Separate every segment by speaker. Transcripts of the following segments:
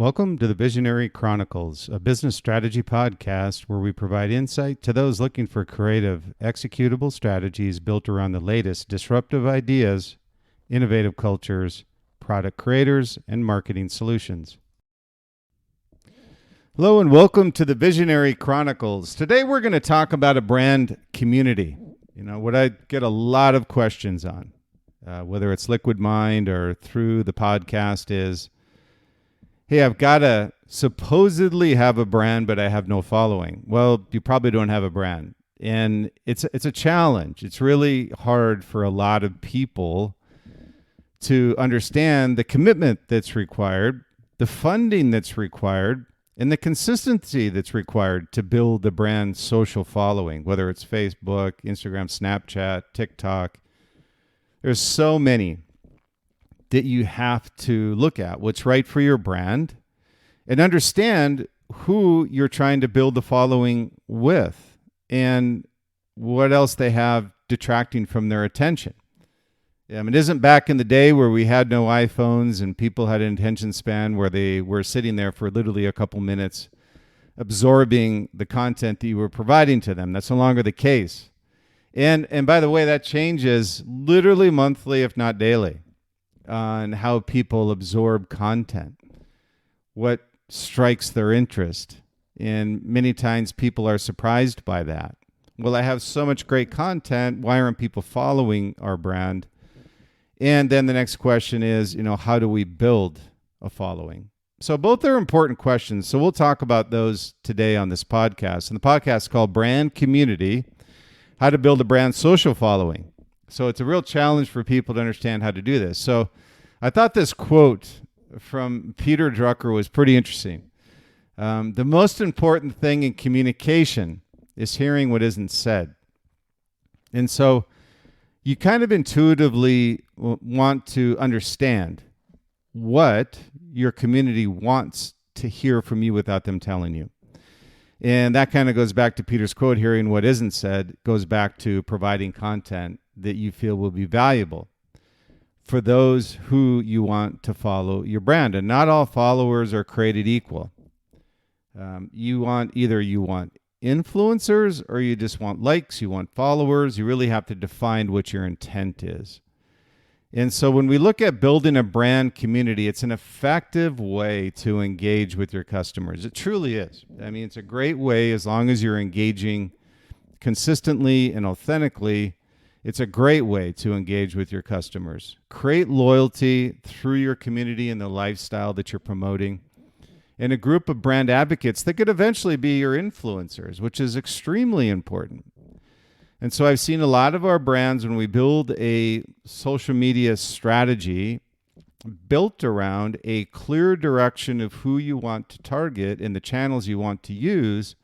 Speaker 1: Welcome to the Visionary Chronicles, a business strategy podcast where we provide insight to those looking for creative, executable strategies built around the latest disruptive ideas, innovative cultures, product creators, and marketing solutions. Hello and welcome to the Visionary Chronicles. Today we're going to talk about a brand community. What I get a lot of questions on, whether it's Liquid Mind or through the podcast is, hey, I've got to supposedly have a brand, but I have no following. Well, you probably don't have a brand. And it's a challenge. It's really hard for a lot of people to understand the commitment that's required, the funding that's required, and the consistency that's required to build the brand social following, whether it's Facebook, Instagram, Snapchat, TikTok. There's so many that you have to look at what's right for your brand and understand who you're trying to build the following with and what else they have detracting from their attention. It isn't back in the day where we had no iPhones and people had an attention span where they were sitting there for literally a couple minutes absorbing the content that you were providing to them. That's no longer the case. And by the way, that changes literally monthly, if not daily, on how people absorb content, what strikes their interest. And many times people are surprised by that. Well, I have so much great content. Why aren't people following our brand? And then the next question is, how do we build a following? So both are important questions. So we'll talk about those today on this podcast. And the podcast is called Brand Community, How to Build a Brand Social Following. So it's a real challenge for people to understand how to do this. So I thought this quote from Peter Drucker was pretty interesting. The most important thing in communication is hearing what isn't said. And so you kind of intuitively want to understand what your community wants to hear from you without them telling you. And that kind of goes back to Peter's quote, hearing what isn't said, goes back to providing content that you feel will be valuable for those who you want to follow your brand. And not all followers are created equal. You want influencers, or you just want likes, you want followers. You really have to define what your intent is. And so when we look at building a brand community, it's an effective way to engage with your customers. It truly is. It's a great way as long as you're engaging consistently and authentically. It's a great way to engage with your customers. Create loyalty through your community and the lifestyle that you're promoting. And a group of brand advocates that could eventually be your influencers, which is extremely important. And so I've seen a lot of our brands, when we build a social media strategy built around a clear direction of who you want to target and the channels you want to use,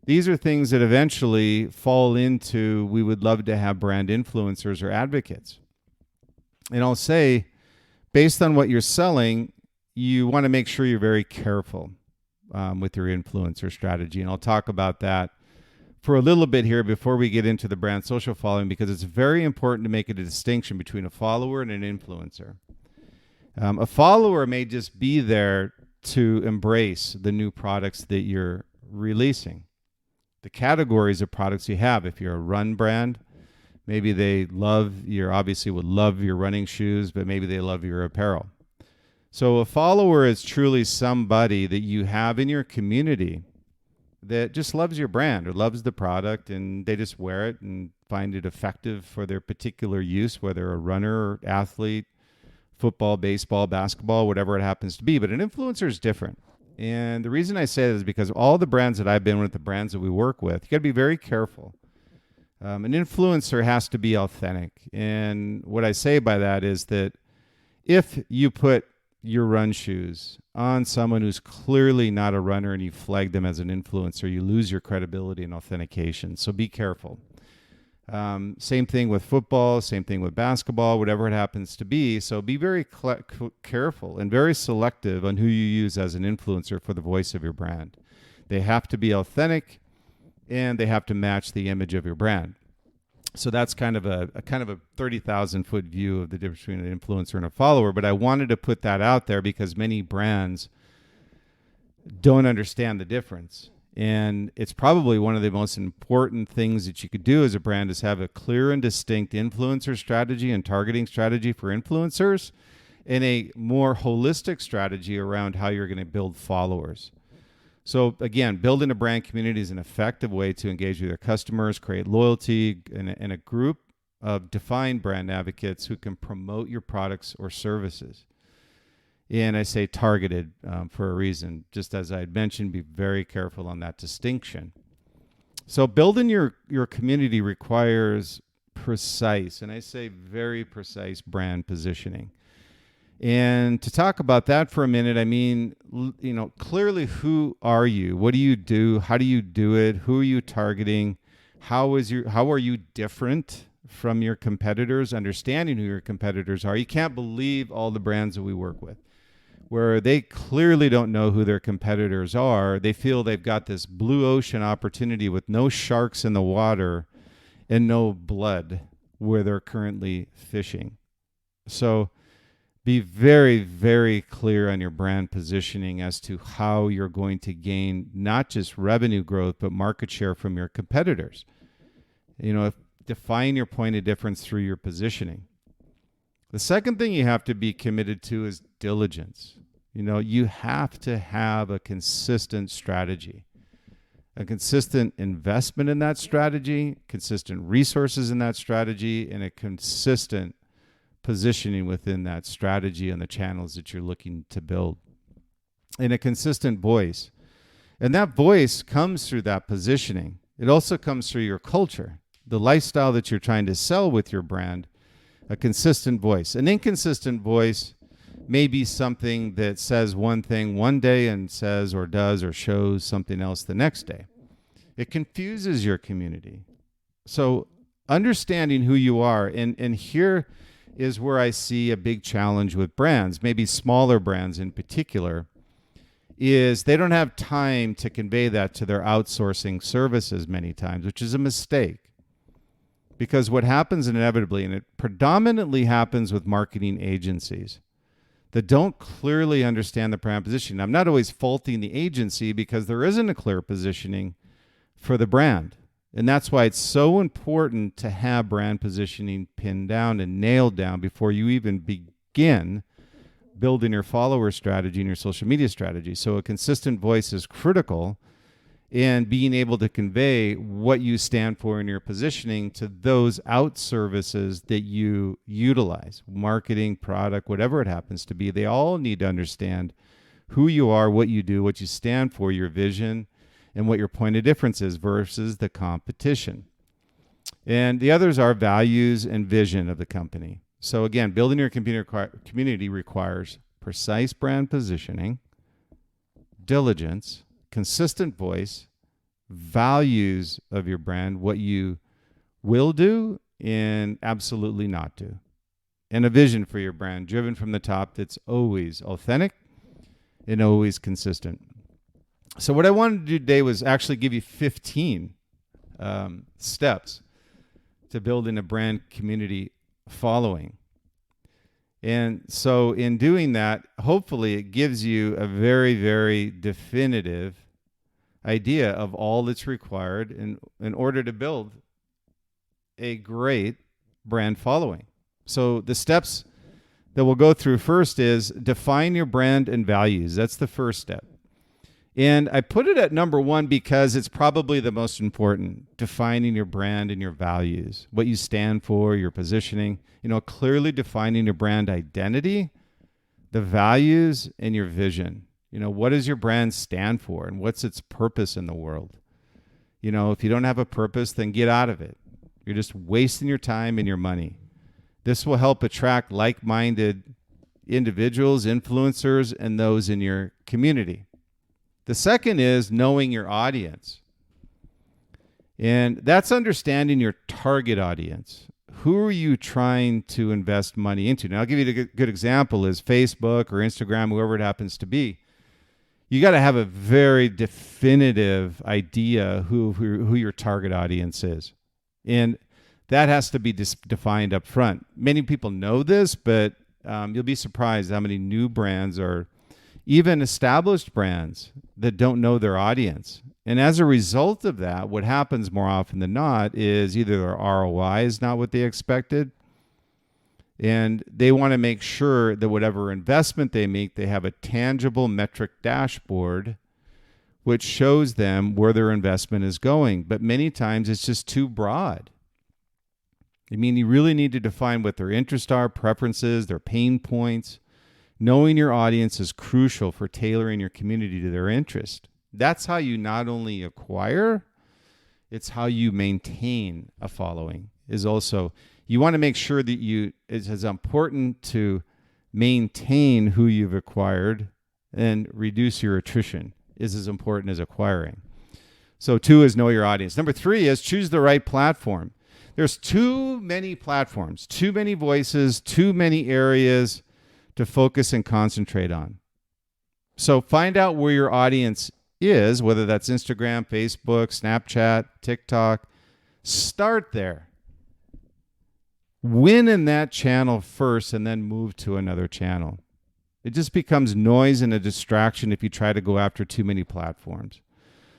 Speaker 1: these are things that eventually fall into, we would love to have brand influencers or advocates. And I'll say, based on what you're selling, you want to make sure you're very careful with your influencer strategy. And I'll talk about that for a little bit here before we get into the brand social following, because it's very important to make a distinction between a follower and an influencer. A follower may just be there to embrace the new products that you're releasing, the categories of products you have. If you're a run brand, maybe they obviously would love your running shoes, but maybe they love your apparel. So a follower is truly somebody that you have in your community that just loves your brand or loves the product, and they just wear it and find it effective for their particular use, whether a runner or athlete, football, baseball, basketball, whatever it happens to be. But an influencer is different. And the reason I say that is because all the brands that I've been with, the brands that we work with, you got to be very careful. An influencer has to be authentic. And what I say by that is that if you put your run shoes on someone who's clearly not a runner and you flag them as an influencer, you lose your credibility and authentication. So be careful. Same thing with football, same thing with basketball, whatever it happens to be. So be very careful and very selective on who you use as an influencer for the voice of your brand. They have to be authentic and they have to match the image of your brand. So that's kind of a 30,000 foot view of the difference between an influencer and a follower. But I wanted to put that out there because many brands don't understand the difference. And it's probably one of the most important things that you could do as a brand is have a clear and distinct influencer strategy and targeting strategy for influencers, and a more holistic strategy around how you're going to build followers. So again, building a brand community is an effective way to engage with your customers, create loyalty, and a group of defined brand advocates who can promote your products or services. And I say targeted for a reason. Just as I had mentioned, be very careful on that distinction. So building your community requires precise, and I say very precise, brand positioning. And to talk about that for a minute, I mean, clearly, who are you? What do you do? How do you do it? Who are you targeting? How are you different from your competitors? Understanding who your competitors are. You can't believe all the brands that we work with, where they clearly don't know who their competitors are. They feel they've got this blue ocean opportunity with no sharks in the water and no blood where they're currently fishing. So be very, very clear on your brand positioning as to how you're going to gain not just revenue growth, but market share from your competitors. Define your point of difference through your positioning. The second thing you have to be committed to is diligence. You have to have a consistent strategy, a consistent investment in that strategy, consistent resources in that strategy, and a consistent positioning within that strategy and the channels that you're looking to build, and a consistent voice. And that voice comes through that positioning. It also comes through your culture, the lifestyle that you're trying to sell with your brand, a consistent voice. An inconsistent voice may be something that says one thing one day and says or does or shows something else the next day. It confuses your community. So understanding who you are, and here is where I see a big challenge with brands, maybe smaller brands in particular, is they don't have time to convey that to their outsourcing services many times, which is a mistake. Because what happens inevitably, and it predominantly happens with marketing agencies that don't clearly understand the brand positioning. I'm not always faulting the agency because there isn't a clear positioning for the brand. And that's why it's so important to have brand positioning pinned down and nailed down before you even begin building your follower strategy and your social media strategy. So a consistent voice is critical in being able to convey what you stand for in your positioning to those out services that you utilize, marketing, product, whatever it happens to be. They all need to understand who you are, what you do, what you stand for, your vision, and what your point of difference is versus the competition. And the others are values and vision of the company. So again, building your community requires precise brand positioning, diligence, consistent voice, values of your brand, what you will do and absolutely not do, and a vision for your brand driven from the top that's always authentic and always consistent. So what I wanted to do today was actually give you 15 steps to building a brand community following. And so in doing that, hopefully it gives you a very, very definitive idea of all that's required in order to build a great brand following. So the steps that we'll go through first is define your brand and values. That's the first step. And I put it at number one because it's probably the most important, defining your brand and your values, what you stand for, your positioning, clearly defining your brand identity, the values, and your vision. What does your brand stand for and what's its purpose in the world? If you don't have a purpose, then get out of it. You're just wasting your time and your money. This will help attract like-minded individuals, influencers, and those in your community. The second is knowing your audience. And that's understanding your target audience. Who are you trying to invest money into? Now, I'll give you a good example is Facebook or Instagram, whoever it happens to be. You got to have a very definitive idea who your target audience is. And that has to be defined up front. Many people know this, but you'll be surprised how many new brands or even established brands that don't know their audience. And as a result of that, what happens more often than not is either their ROI is not what they expected, and they want to make sure that whatever investment they make, they have a tangible metric dashboard which shows them where their investment is going. But many times it's just too broad. I mean, you really need to define what their interests are, preferences, their pain points. Knowing your audience is crucial for tailoring your community to their interest. That's how you not only acquire, it's how you maintain a following. Is also, you want to make sure that it's as important to maintain who you've acquired and reduce your attrition is as important as acquiring. So 2 is know your audience. Number 3 is choose the right platform. There's too many platforms, too many voices, too many areas to focus and concentrate on. So find out where your audience is, whether that's Instagram, Facebook, Snapchat, TikTok. Start there. Win in that channel first and then move to another channel. It just becomes noise and a distraction if you try to go after too many platforms.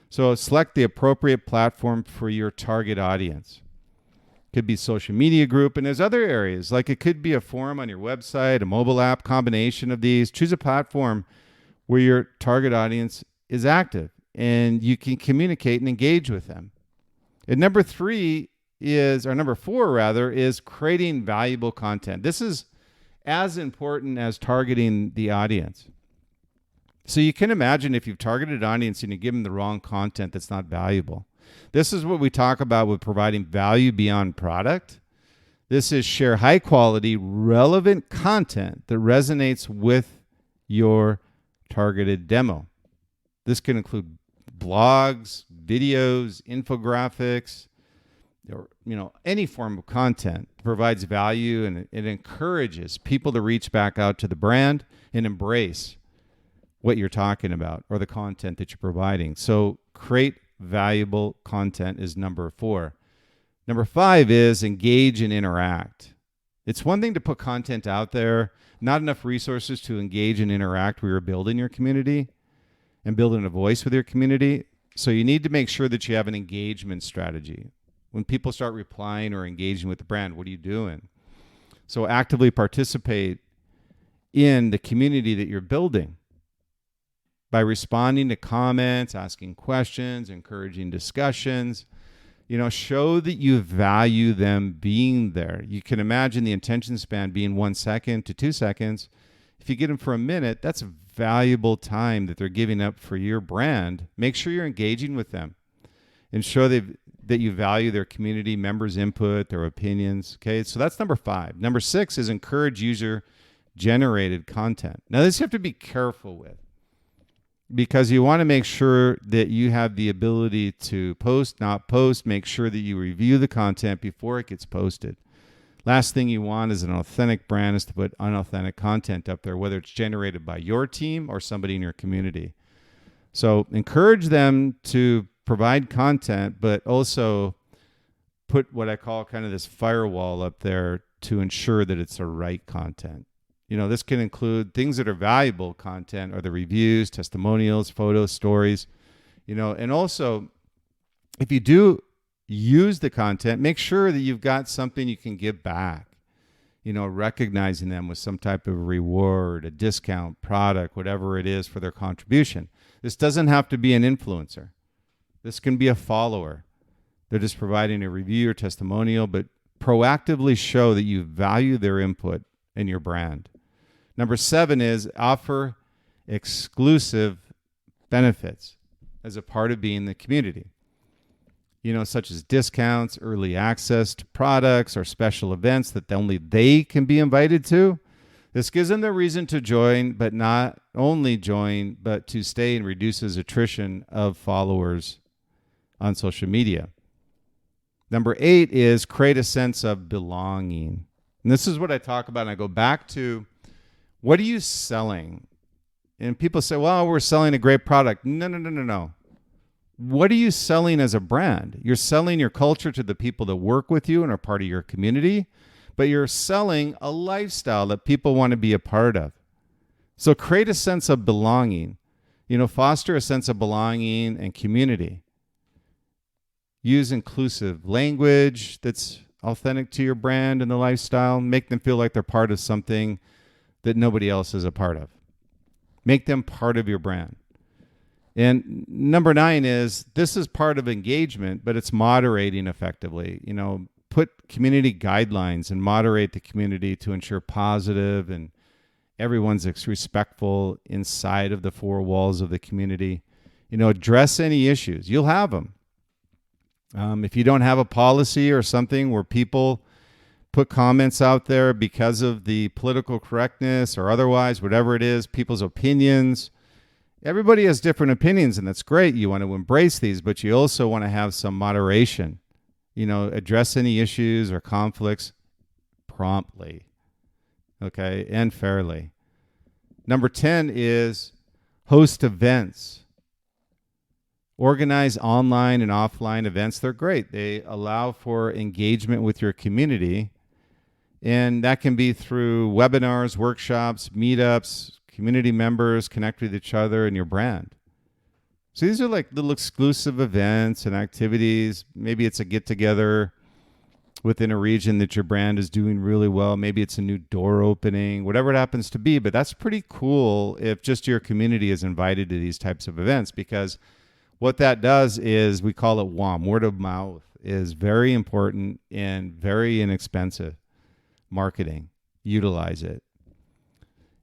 Speaker 1: So select the appropriate platform for your target audience. Could be social media group, and there's other areas, like it could be a forum on your website, a mobile app, combination of these. Choose a platform where your target audience is active and you can communicate and engage with them. And number 4 is creating valuable content. This is as important as targeting the audience. So you can imagine if you've targeted an audience and you give them the wrong content that's not valuable. This is what we talk about with providing value beyond product. This is share high quality, relevant content that resonates with your targeted demo. This can include blogs, videos, infographics, or any form of content that provides value, and it encourages people to reach back out to the brand and embrace what you're talking about or the content that you're providing. So create valuable content is number 4. Number 5 is engage and interact. It's one thing to put content out there, not enough resources to engage and interact where you're building your community and building a voice with your community. So you need to make sure that you have an engagement strategy. When people start replying or engaging with the brand, what are you doing? So actively participate in the community that you're building by responding to comments, asking questions, encouraging discussions. Show that you value them being there. You can imagine the attention span being 1 second to 2 seconds. If you get them for a minute, that's a valuable time that they're giving up for your brand. Make sure you're engaging with them and show that you value their community members' input, their opinions. Okay, so that's number 5. Number 6 is encourage user-generated content. Now, this you have to be careful with, because you want to make sure that you have the ability to post, not post. Make sure that you review the content before it gets posted. Last thing you want is an authentic brand is to put unauthentic content up there, whether it's generated by your team or somebody in your community. So encourage them to provide content, but also put what I call kind of this firewall up there to ensure that it's the right content. This can include things that are valuable content or the reviews, testimonials, photos, stories, and also if you do use the content, make sure that you've got something you can give back, recognizing them with some type of reward, a discount, product, whatever it is for their contribution. This doesn't have to be an influencer. This can be a follower. They're just providing a review or testimonial, but proactively show that you value their input in your brand. Number 7 is offer exclusive benefits as a part of being in the community, such as discounts, early access to products, or special events that only they can be invited to. This gives them the reason to join, but not only join, but to stay, and reduces attrition of followers on social media. Number 8 is create a sense of belonging. And this is what I talk about, and I go back to, what are you selling? And people say, well, we're selling a great product. No. What are you selling as a brand? You're selling your culture to the people that work with you and are part of your community, but you're selling a lifestyle that people want to be a part of. So create a sense of belonging. Foster a sense of belonging and community. Use inclusive language that's authentic to your brand and the lifestyle. Make them feel like they're part of something that nobody else is a part of. Make them part of your brand. And number 9 is, this is part of engagement, but it's moderating effectively. Put community guidelines and moderate the community to ensure positive and everyone's respectful inside of the 4 walls of the community. Address any issues. You'll have them. If you don't have a policy or something where people put comments out there because of the political correctness or otherwise, whatever it is, people's opinions, everybody has different opinions, and that's great. You want to embrace these, but you also want to have some moderation. Address any issues or conflicts promptly, okay, and fairly. Number 10 is host events. Organize online and offline events. They're great. They allow for engagement with your community, and that can be through webinars, workshops, meetups. Community members connect with each other and your brand. So these are like little exclusive events and activities. Maybe it's a get-together within a region that your brand is doing really well. Maybe it's a new door opening, whatever it happens to be. But that's pretty cool if just your community is invited to these types of events, because what that does is, we call it WOM, word of mouth, is very important and very inexpensive marketing. Utilize it.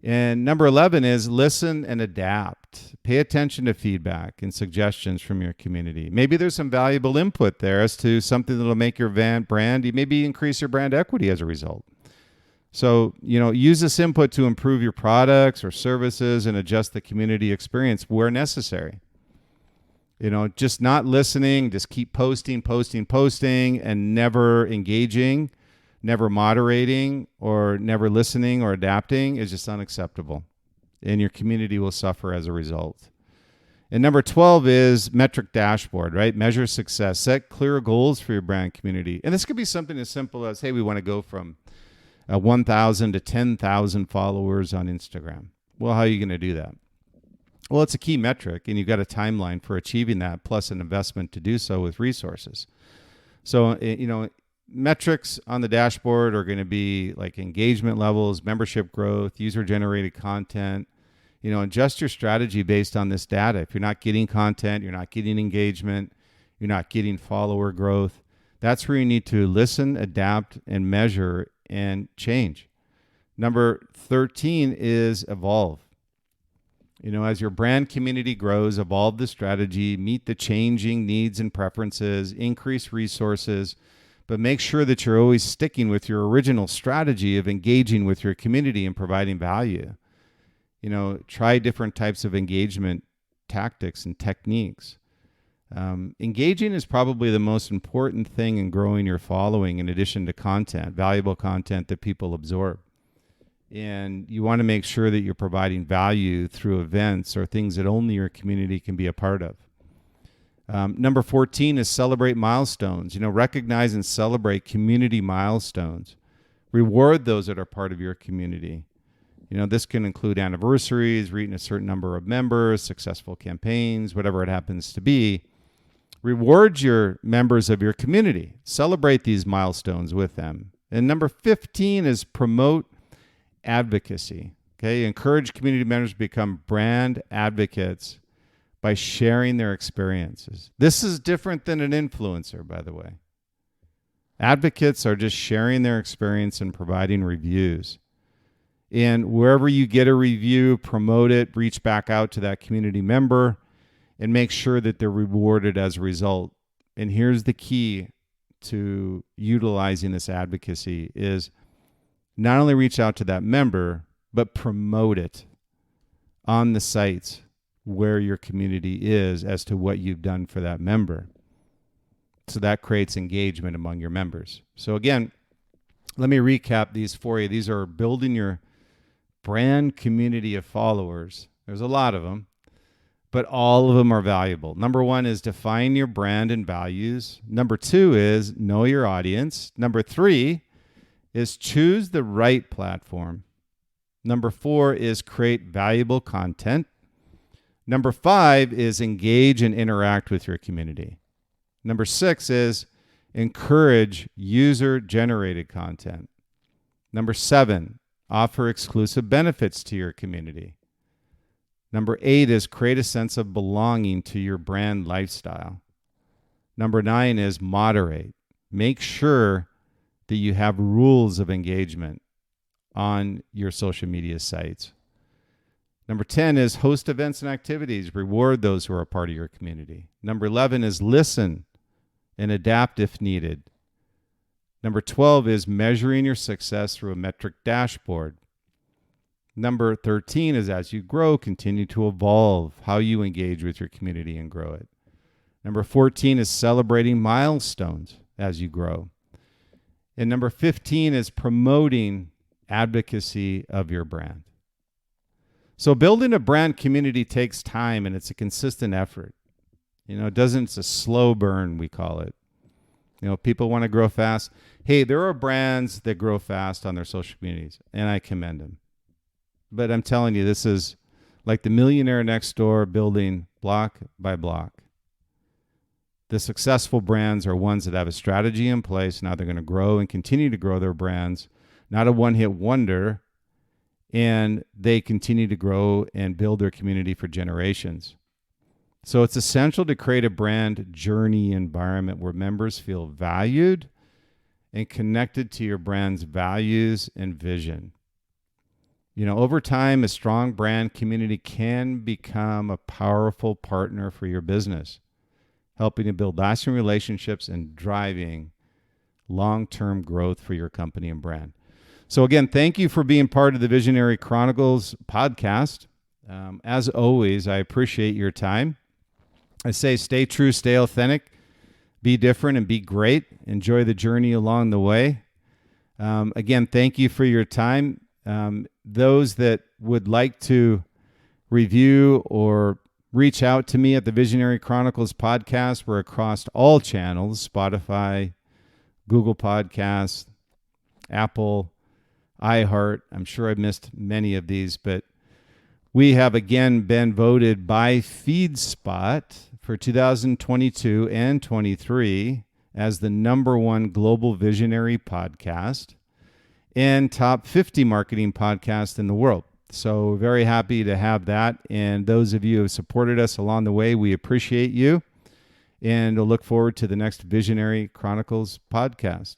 Speaker 1: And number 11 is listen and adapt. Pay attention to feedback and suggestions from your community. Maybe there's some valuable input there as to something that will make your brand, you maybe increase your brand equity as a result. So, use this input to improve your products or services and adjust the community experience where necessary. Just not listening, just keep posting, and never engaging, never moderating, or never listening or adapting is just unacceptable. And your community will suffer as a result. And number 12 is metric dashboard, right? Measure success. Set clear goals for your brand community. And this could be something as simple as, hey, we want to go from 1,000 to 10,000 followers on Instagram. Well, how are you going to do that? Well, it's a key metric, and you've got a timeline for achieving that, plus an investment to do so with resources. So, metrics on the dashboard are going to be like engagement levels, membership growth, user-generated content. Adjust your strategy based on this data. If you're not getting content, you're not getting engagement, you're not getting follower growth, that's where you need to listen, adapt, and measure and change. Number 13 is evolve. As your brand community grows, evolve the strategy, meet the changing needs and preferences, increase resources, but make sure that you're always sticking with your original strategy of engaging with your community and providing value. Try different types of engagement tactics and techniques. Engaging is probably the most important thing in growing your following, in addition to content, valuable content that people absorb. And you want to make sure that you're providing value through events or things that only your community can be a part of. Number 14 is celebrate milestones. Recognize and celebrate community milestones. Reward those that are part of your community. This can include anniversaries, reaching a certain number of members, successful campaigns, whatever it happens to be. Reward your members of your community. Celebrate these milestones with them. And number 15 is promote advocacy. Okay, encourage community members to become brand advocates by sharing their experiences. This is different than an influencer, by the way. Advocates are just sharing their experience and providing reviews. And wherever you get a review, promote it, reach back out to that community member, and make sure that they're rewarded as a result. And here's the key to utilizing this advocacy is not only reach out to that member, but promote it on the sites where your community is as to what you've done for that member. So that creates engagement among your members. So again, let me recap these for you. These are building your brand community of followers. There's a lot of them, but all of them are valuable. Number 1 is define your brand and values. Number 2 is know your audience. Number 3 is choose the right platform. Number 4 is create valuable content. Number 5 is engage and interact with your community. Number 6 is encourage user-generated content. Number 7, offer exclusive benefits to your community. Number 8 is create a sense of belonging to your brand lifestyle. Number 9 is moderate. Make sure that you have rules of engagement on your social media sites. Number 10 is host events and activities. Reward those who are a part of your community. Number 11 is listen and adapt if needed. Number 12 is measuring your success through a metric dashboard. Number 13 is as you grow, continue to evolve how you engage with your community and grow it. Number 14 is celebrating milestones as you grow. And number 15 is promoting advocacy of your brand. So building a brand community takes time, and it's a consistent effort. It's a slow burn, we call it. People want to grow fast. Hey, there are brands that grow fast on their social communities, and I commend them. But I'm telling you, this is like the millionaire next door building block by block. The successful brands are ones that have a strategy in place. Now they're going to grow and continue to grow their brands, not a one-hit wonder, and they continue to grow and build their community for generations. So it's essential to create a brand journey environment where members feel valued and connected to your brand's values and vision. Over time, a strong brand community can become a powerful partner for your business, helping to build lasting relationships and driving long-term growth for your company and brand. So again, thank you for being part of the Visionary Chronicles podcast. As always, I appreciate your time. I say stay true, stay authentic, be different, and be great. Enjoy the journey along the way. Again, thank you for your time. Those that would like to review or reach out to me at the Visionary Chronicles podcast, we're across all channels: Spotify, Google Podcasts, Apple, iHeart. I'm sure I missed many of these, but we have again been voted by FeedSpot for 2022 and 23 as the #1 global visionary podcast and top 50 marketing podcast in the world. So very happy to have that. And those of you who have supported us along the way, we appreciate you. And we'll look forward to the next Visionary Chronicles podcast.